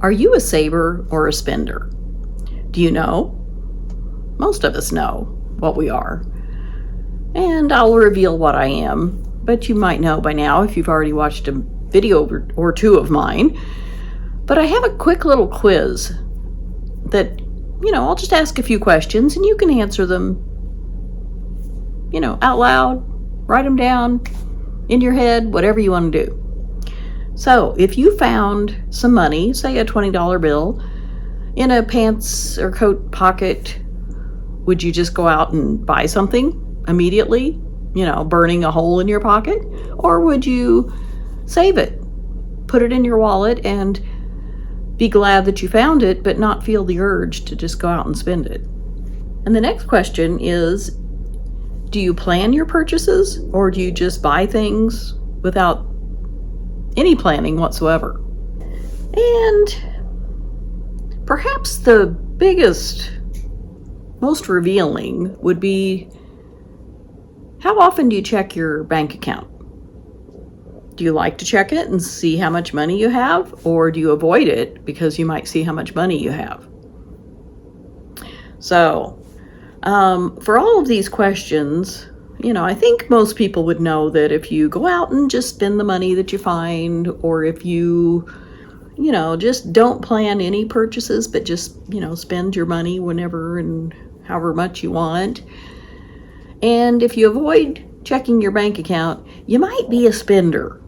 Are you a saver or a spender? Do you know? Most of us know what we are. And I'll reveal what I am, but you might know by now if you've already watched a video or two of mine. But I have a quick little quiz that, I'll just ask a few questions and you can answer them, out loud, write them down in your head, whatever you want to do. So if you found some money, say a $20 bill, in a pants or coat pocket, would you just go out and buy something immediately, burning a hole in your pocket? Or would you save it, put it in your wallet, and be glad that you found it, but not feel the urge to just go out and spend it? And the next question is, do you plan your purchases, or do you just buy things without any planning whatsoever? And perhaps the biggest, most revealing would be, how often do you check your bank account? Do you like to check it and see how much money you have, or do you avoid it because you might see how much money you have? So, for all of these questions, I think most people would know that if you go out and just spend the money that you find, or if you, just don't plan any purchases, but just, spend your money whenever and however much you want. And if you avoid checking your bank account, you might be a spender.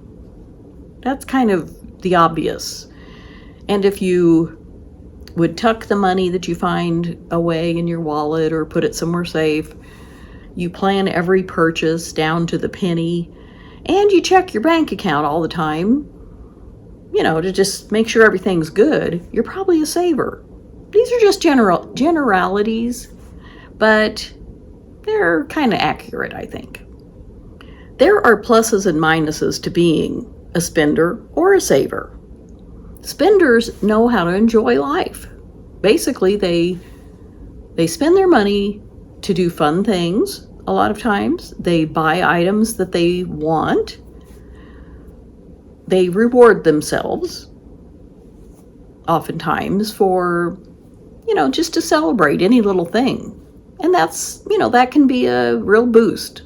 That's kind of the obvious. And if you would tuck the money that you find away in your wallet or put it somewhere safe, you plan every purchase down to the penny, and you check your bank account all the time, to just make sure everything's good, you're probably a saver. These are just generalities, but they're kind of accurate, I think. There are pluses and minuses to being a spender or a saver. Spenders know how to enjoy life. Basically, they spend their money to do fun things. A lot of times they buy items that they want. They reward themselves oftentimes for, just to celebrate any little thing. And that's, that can be a real boost.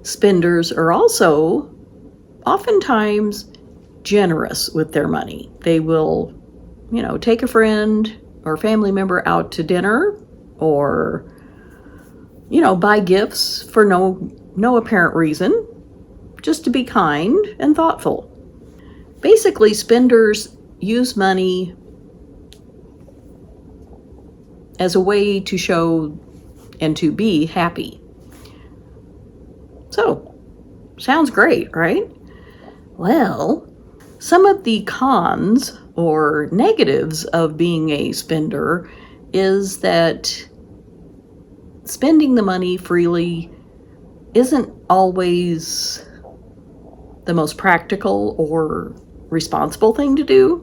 Spenders are also oftentimes generous with their money. They will, take a friend or family member out to dinner, or buy gifts for no apparent reason, just to be kind and thoughtful. Basically, spenders use money as a way to show and to be happy. So, sounds great, right? Well, some of the cons or negatives of being a spender is that spending the money freely isn't always the most practical or responsible thing to do.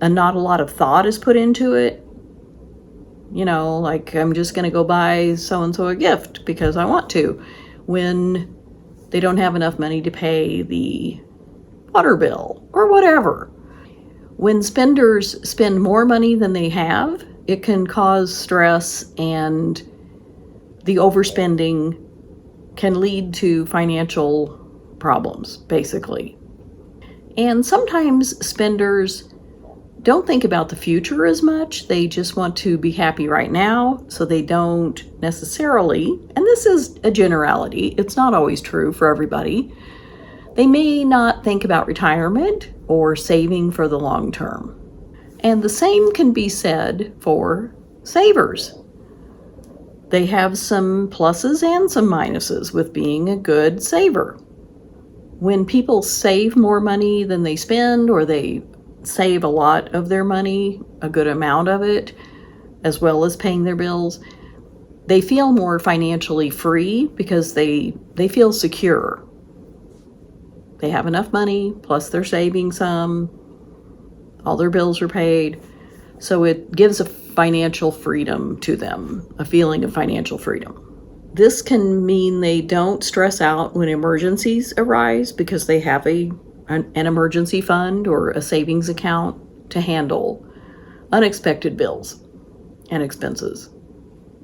And not a lot of thought is put into it. Like, I'm just going to go buy so-and-so a gift because I want to, when they don't have enough money to pay the water bill or whatever. When spenders spend more money than they have, it can cause stress, and the overspending can lead to financial problems, basically. And sometimes spenders don't think about the future as much. They just want to be happy right now, so they don't necessarily, and this is a generality, it's not always true for everybody, they may not think about retirement or saving for the long term. And the same can be said for savers. They have some pluses and some minuses with being a good saver. When people save more money than they spend, or they save a lot of their money, a good amount of it, as well as paying their bills, they feel more financially free because they feel secure. They have enough money, plus they're saving some, all their bills are paid. So it gives a financial freedom to them, a feeling of financial freedom. This can mean they don't stress out when emergencies arise because they have a an emergency fund or a savings account to handle unexpected bills and expenses.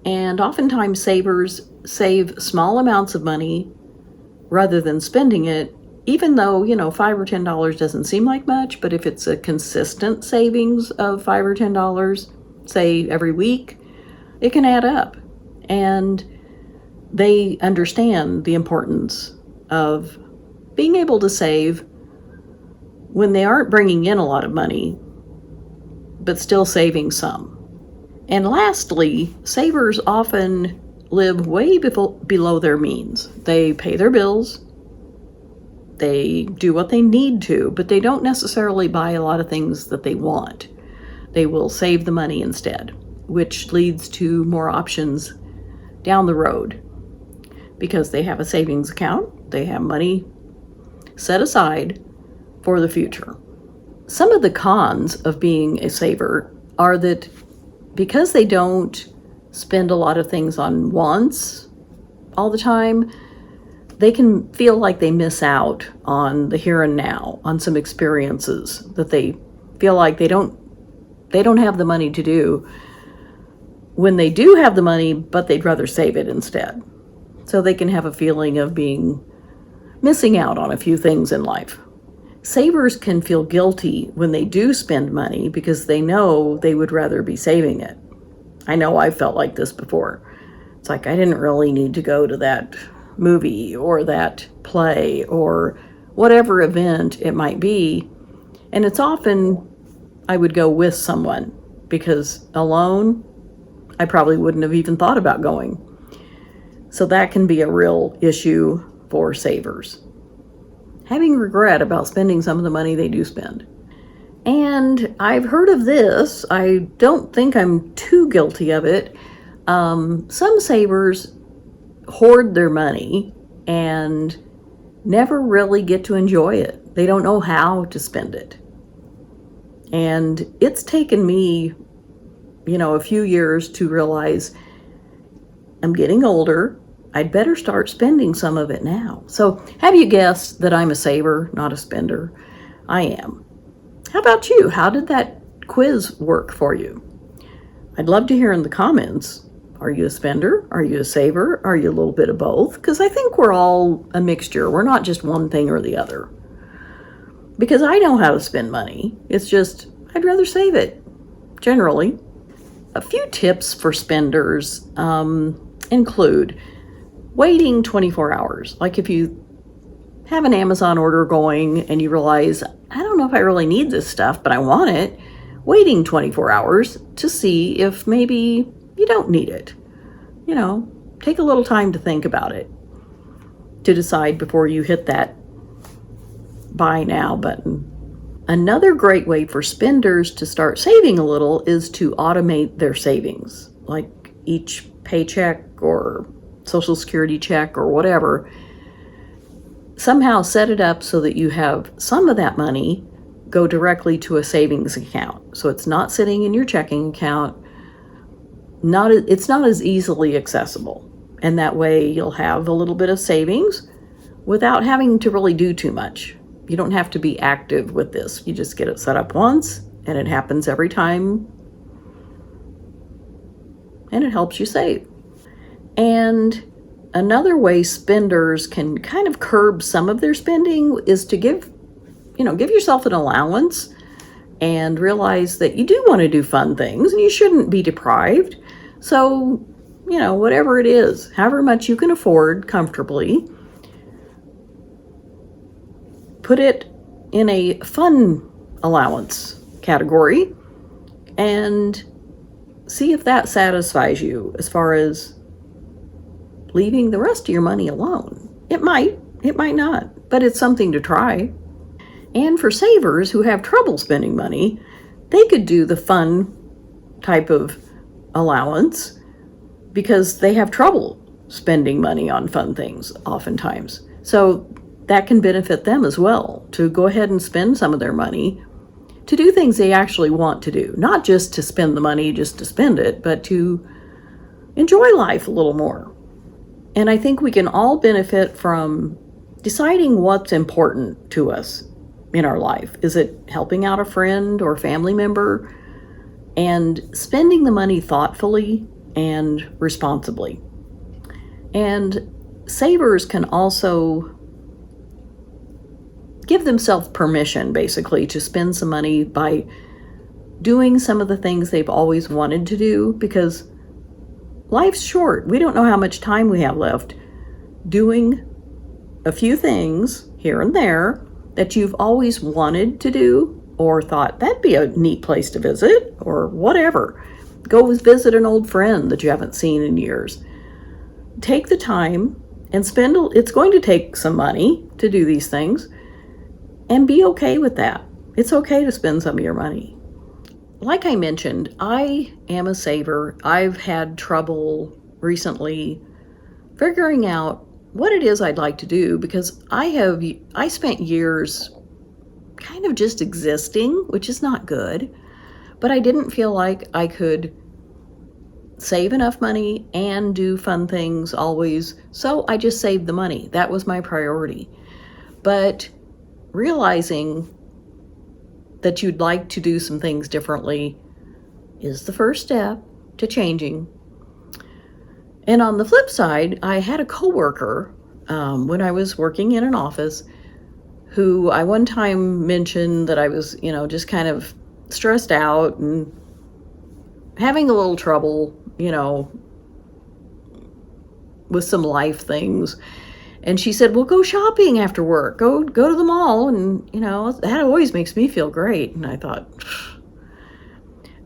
And oftentimes savers save small amounts of money rather than spending it, even though, $5 or $10 doesn't seem like much, but if it's a consistent savings of $5 or $10, say every week, it can add up. And they understand the importance of being able to save when they aren't bringing in a lot of money, but still saving some. And lastly, savers often live way below their means. They pay their bills, they do what they need to, but they don't necessarily buy a lot of things that they want. They will save the money instead, which leads to more options down the road. Because they have a savings account, they have money set aside for the future. Some of the cons of being a saver are that because they don't spend a lot of things on wants all the time, they can feel like they miss out on the here and now, on some experiences that they feel like they don't have the money to do when they do have the money, but they'd rather save it instead. So they can have a feeling of missing out on a few things in life. Savers can feel guilty when they do spend money because they know they would rather be saving it. I know I've felt like this before. It's like I didn't really need to go to that movie or that play or whatever event it might be. And it's often I would go with someone because alone I probably wouldn't have even thought about going. So that can be a real issue for savers, having regret about spending some of the money they do spend. And I've heard of this. I don't think I'm too guilty of it. Some savers hoard their money and never really get to enjoy it. They don't know how to spend it. And it's taken me, a few years to realize I'm getting older. I'd better start spending some of it now. So have you guessed that I'm a saver, not a spender? I am. How about you? How did that quiz work for you? I'd love to hear in the comments. Are you a spender? Are you a saver? Are you a little bit of both? Because I think we're all a mixture. We're not just one thing or the other. Because I know how to spend money. It's just, I'd rather save it, generally. A few tips for spenders include waiting 24 hours. Like if you have an Amazon order going and you realize, I don't know if I really need this stuff, but I want it, waiting 24 hours to see if maybe you don't need it. Take a little time to think about it, to decide before you hit that buy now button. Another great way for spenders to start saving a little is to automate their savings, like each paycheck or Social Security check or whatever. Somehow set it up so that you have some of that money go directly to a savings account. So it's not sitting in your checking account. It's not as easily accessible. And that way you'll have a little bit of savings without having to really do too much. You don't have to be active with this. You just get it set up once and it happens every time. And it helps you save. And another way spenders can kind of curb some of their spending is to give yourself an allowance and realize that you do want to do fun things and you shouldn't be deprived. So, whatever it is, however much you can afford comfortably, put it in a fun allowance category and see if that satisfies you as far as leaving the rest of your money alone. It might not, but it's something to try. And for savers who have trouble spending money, they could do the fun type of allowance because they have trouble spending money on fun things oftentimes. So that can benefit them as well, to go ahead and spend some of their money to do things they actually want to do, not just to spend the money just to spend it, but to enjoy life a little more. And I think we can all benefit from deciding what's important to us in our life? Is it helping out a friend or family member? And spending the money thoughtfully and responsibly. And savers can also give themselves permission, basically, to spend some money by doing some of the things they've always wanted to do, because life's short. We don't know how much time we have left. Doing a few things here and there that you've always wanted to do, or thought that'd be a neat place to visit, or whatever. Go visit an old friend that you haven't seen in years. Take the time and spend, it's going to take some money to do these things, and be okay with that. It's okay to spend some of your money. Like I mentioned, I am a saver. I've had trouble recently figuring out what it is I'd like to do, because I spent years kind of just existing, which is not good, but I didn't feel like I could save enough money and do fun things always, so I just saved the money. That was my priority. But realizing that you'd like to do some things differently is the first step to changing. And on the flip side, I had a coworker when I was working in an office who I one time mentioned that I was, just kind of stressed out and having a little trouble, with some life things. And she said, well, go shopping after work. Go to the mall. And, that always makes me feel great. And I thought,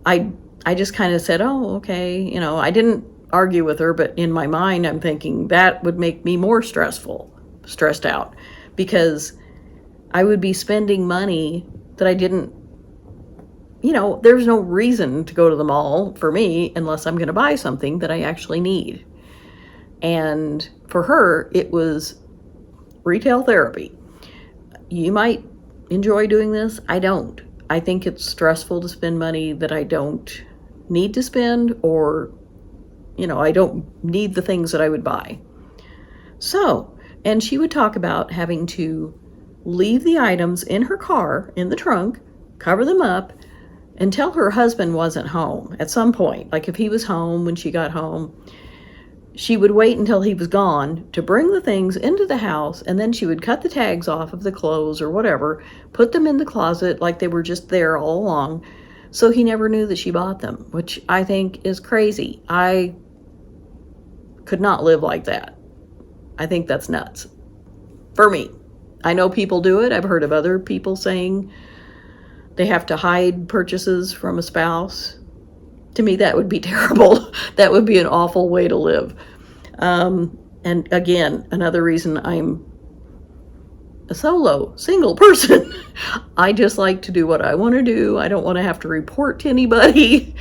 I just kind of said, oh, okay. I didn't argue with her, but in my mind, I'm thinking that would make me more stressed out, because I would be spending money that I didn't, there's no reason to go to the mall for me unless I'm going to buy something that I actually need. And for her, it was retail therapy. You might enjoy doing this. I don't. I think it's stressful to spend money that I don't need to spend, or, I don't need the things that I would buy. So, and she would talk about having to leave the items in her car, in the trunk, cover them up, until her husband wasn't home at some point. Like if he was home when she got home, she would wait until he was gone to bring the things into the house, and then she would cut the tags off of the clothes or whatever, put them in the closet like they were just there all along, so he never knew that she bought them, which I think is crazy. I could not live like that. I think that's nuts. For me. I know people do it. I've heard of other people saying they have to hide purchases from a spouse. To me, that would be terrible. That would be an awful way to live. And again, another reason I'm a single person. I just like to do what I want to do. I don't want to have to report to anybody.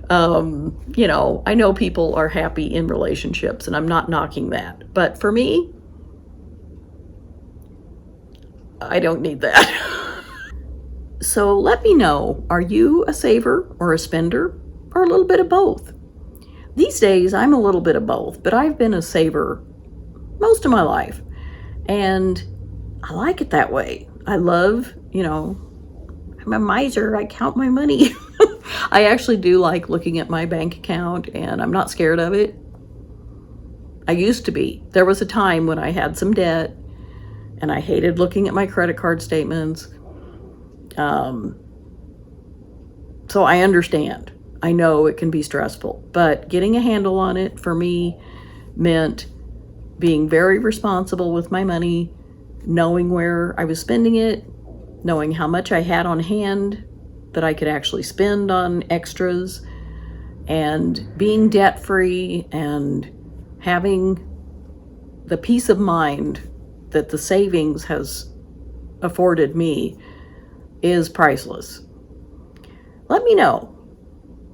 I know people are happy in relationships, and I'm not knocking that. But for me, I don't need that. So let me know, are you a saver or a spender, or a little bit of both? These days, I'm a little bit of both, but I've been a saver most of my life, and I like it that way. I love, I'm a miser. I count my money. I actually do like looking at my bank account, and I'm not scared of it. I used to be. There was a time when I had some debt, and I hated looking at my credit card statements. So I understand. I know it can be stressful, but getting a handle on it for me meant being very responsible with my money, knowing where I was spending it, knowing how much I had on hand that I could actually spend on extras, and being debt-free and having the peace of mind that the savings has afforded me is priceless. Let me know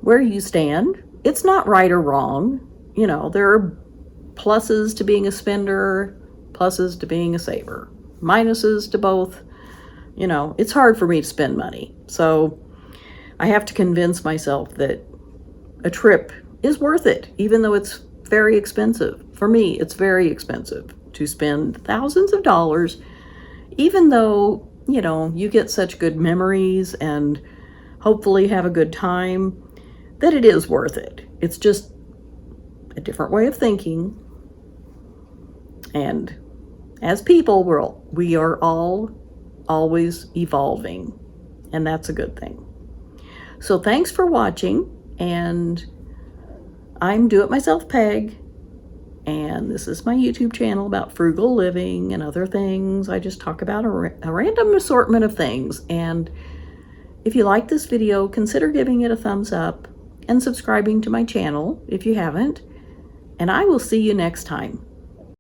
where you stand. It's not right or wrong. There are pluses to being a spender, pluses to being a saver, minuses to both. It's hard for me to spend money. So I have to convince myself that a trip is worth it, even though it's very expensive. For me, it's very expensive to spend thousands of dollars, even though you know, you get such good memories and hopefully have a good time that it is worth it. It's just a different way of thinking. And as people, we are all always evolving, and that's a good thing. So thanks for watching, and I'm Do It Myself Peg, and this is my YouTube channel about frugal living and other things. I just talk about a random assortment of things, and if you like this video, consider giving it a thumbs up and subscribing to my channel if you haven't, and I will see you next time.